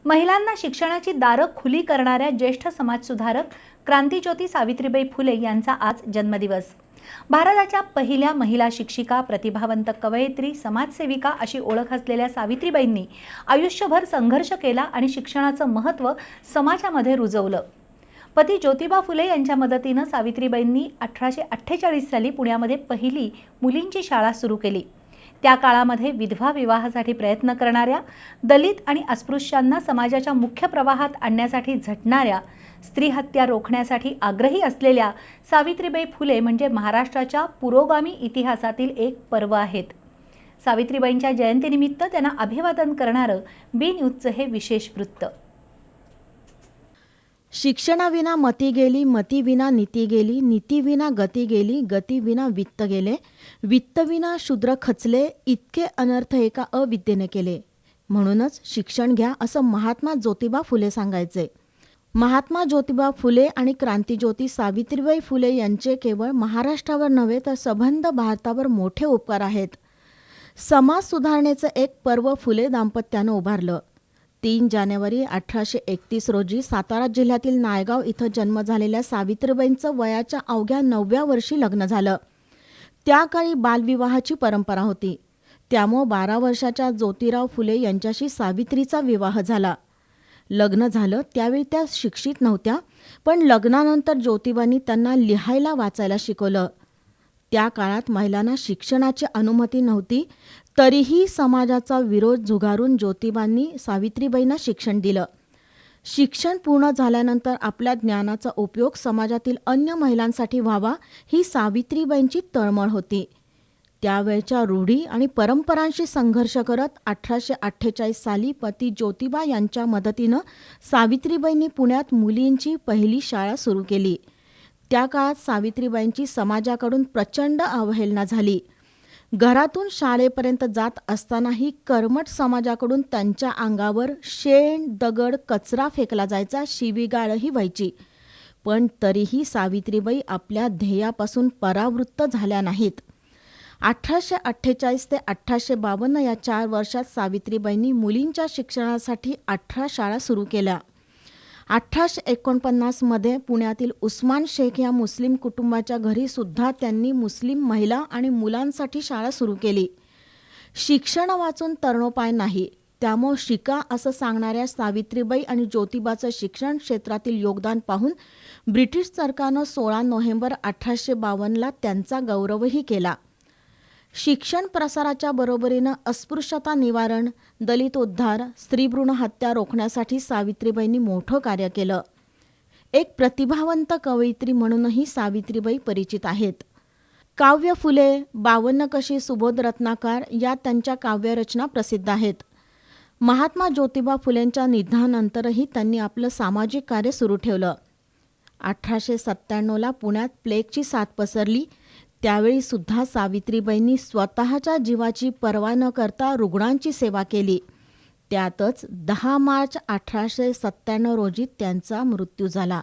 महिलांना शिक्षणाची दारं खुली करणाऱ्या ज्येष्ठ समाजसुधारक क्रांतीज्योती सावित्रीबाई फुले यांचा आज जन्मदिवस। भारताच्या पहिल्या महिला शिक्षिका, प्रतिभावंत कवयित्री, समाजसेविका अशी ओळख असलेल्या सावित्रीबाईंनी आयुष्यभर संघर्ष केला आणि शिक्षणाचं महत्त्व समाजामध्ये रुजवलं। पती ज्योतिबा फुले यांच्या मदतीनं सावित्रीबाईंनी 1848 साली पुण्यामध्ये पहिली मुलींची शाळा सुरू केली। त्या काळामध्ये विधवा विवाहासाठी प्रयत्न करणाऱ्या, दलित आणि अस्पृश्यांना समाजाच्या मुख्य प्रवाहात आणण्यासाठी झटणाऱ्या, स्त्री हत्या रोखण्यासाठी आग्रही असलेल्या सावित्रीबाई फुले म्हणजे महाराष्ट्राच्या पुरोगामी इतिहासातील एक पर्व आहेत। सावित्रीबाईंच्या जयंतीनिमित्त त्यांना अभिवादन करणारं बी न्यूजचं हे विशेष वृत्त। शिक्षणाविना मती गेली, मतीविना नीती गेली, नीतीविना गती गेली, गतीविना वित्त गेले, वित्तविना शूद्र खचले, इतके अनर्थ एका अविद्येने केले। म्हणूनच शिक्षण घ्या असं महात्मा ज्योतिबा फुले सांगायचे। महात्मा ज्योतिबा फुले आणि क्रांतीज्योती सावित्रीबाई फुले यांचे केवळ महाराष्ट्रावर नव्हे तर सबंध भारतावर मोठे उपकार आहेत। समाज सुधारणेचं एक पर्व फुले दाम्पत्यानं उभारलं। 3 जानेवारी 1831 रोजी सातारा जिल्ह्यातील नायगाव इथं जन्म झालेल्या सावित्रीबाईंचं वयाच्या अवघ्या 9व्या वर्षी लग्न झालं। त्या काळी बालविवाहाची परंपरा होती, त्यामुळे 12 वर्षाच्या ज्योतिराव फुले यांच्याशी सावित्रीचा विवाह झाला। लग्न झालं त्यावेळी त्या शिक्षित नव्हत्या, पण लग्नानंतर ज्योतिबांनी त्यांना लिहायला वाचायला शिकवलं। त्या काळात महिलांना शिक्षणाची अनुमती नव्हती, तरीही समाजाचा विरोध झुगारून ज्योतिबांनी सावित्रीबाईंना शिक्षण दिलं। शिक्षण पूर्ण झाल्यानंतर आपल्या ज्ञानाचा उपयोग समाजातील अन्य महिलांसाठी व्हावा ही सावित्रीबाईंची तळमळ होती। त्यावेळच्या रूढी आणि परंपरांशी संघर्ष करत 1848 साली पती ज्योतिबा यांच्या मदतीनं सावित्रीबाईंनी पुण्यात मुलींची पहिली शाळा सुरू केली। त्या काळात सावित्रीबाईंची समाजाकडून प्रचंड अवहेलना झाली। घरातून शाळेपर्यंत जात असतानाही कर्मठ समाजाकडून त्यांच्या अंगावर शेण, दगड, कचरा फेकला जायचा, शिवीगाळही व्हायची। पण तरीही सावित्रीबाई आपल्या ध्येयापासून परावृत्त झाल्या नाहीत। 1848 ते 1852 या 4 वर्षात सावित्रीबाईंनी मुलींच्या शिक्षणासाठी 18 शाळा सुरू केल्या। 1849 मध्ये पुण्यातील उस्मान शेख या मुस्लिम कुटुंबाच्या घरी सुद्धा त्यांनी मुस्लिम महिला आणि मुलांसाठी शाळा सुरू केली। शिक्षण वाचून तरणोपाय नाही, त्यामुळे शिका असं सांगणाऱ्या सावित्रीबाई आणि ज्योतिबाचं शिक्षण क्षेत्रातील योगदान पाहून ब्रिटिश सरकारनं 16 नोव्हेंबर 1852ला त्यांचा गौरवही केला। शिक्षण प्रसाराच्या बरोबरीनं अस्पृश्यता निवारण, दलित उद्धार, स्त्रीभ्रूण हत्या रोखण्यासाठी सावित्रीबाईंनी मोठं कार्य केलं। एक प्रतिभावंत कवयित्री म्हणूनही सावित्रीबाई परिचित आहेत। काव्य फुले, 52 कशी, सुबोध रत्नाकर या त्यांच्या काव्यरचना प्रसिद्ध आहेत। महात्मा ज्योतिबा फुलेंच्या निधनानंतरही त्यांनी आपलं सामाजिक कार्य सुरू ठेवलं। 1897ला पुण्यात प्लेगची साथ पसरली, त्यावेळी सुद्धा सावित्रीबाईंनी स्वतःच्या जीवाची पर्वा न करता रुग्णांची सेवा केली। त्यातच 10 मार्च 1897 रोजी त्यांचा मृत्यू झाला।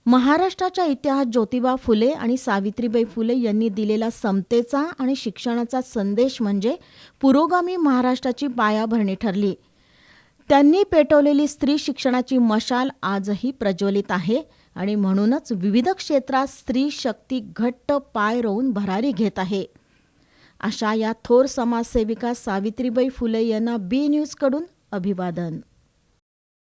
महाराष्ट्राच्या इतिहासात ज्योतिबा फुले आणि सावित्रीबाई फुले यांनी दिलेला समतेचा आणि शिक्षणाचा संदेश म्हणजे पुरोगामी महाराष्ट्राची पायाभरणी ठरली। त्यांनी पेटवलेली स्त्री शिक्षणाची मशाल आजही प्रज्वलित आहे आणि म्हणूनच विविध क्षेत्रात स्त्री शक्ती घट्ट पाय रोवून भरारी घेत आहे। अशा या थोर समाजसेविका सावित्रीबाई फुले यांना बी न्यूजकडून अभिवादन।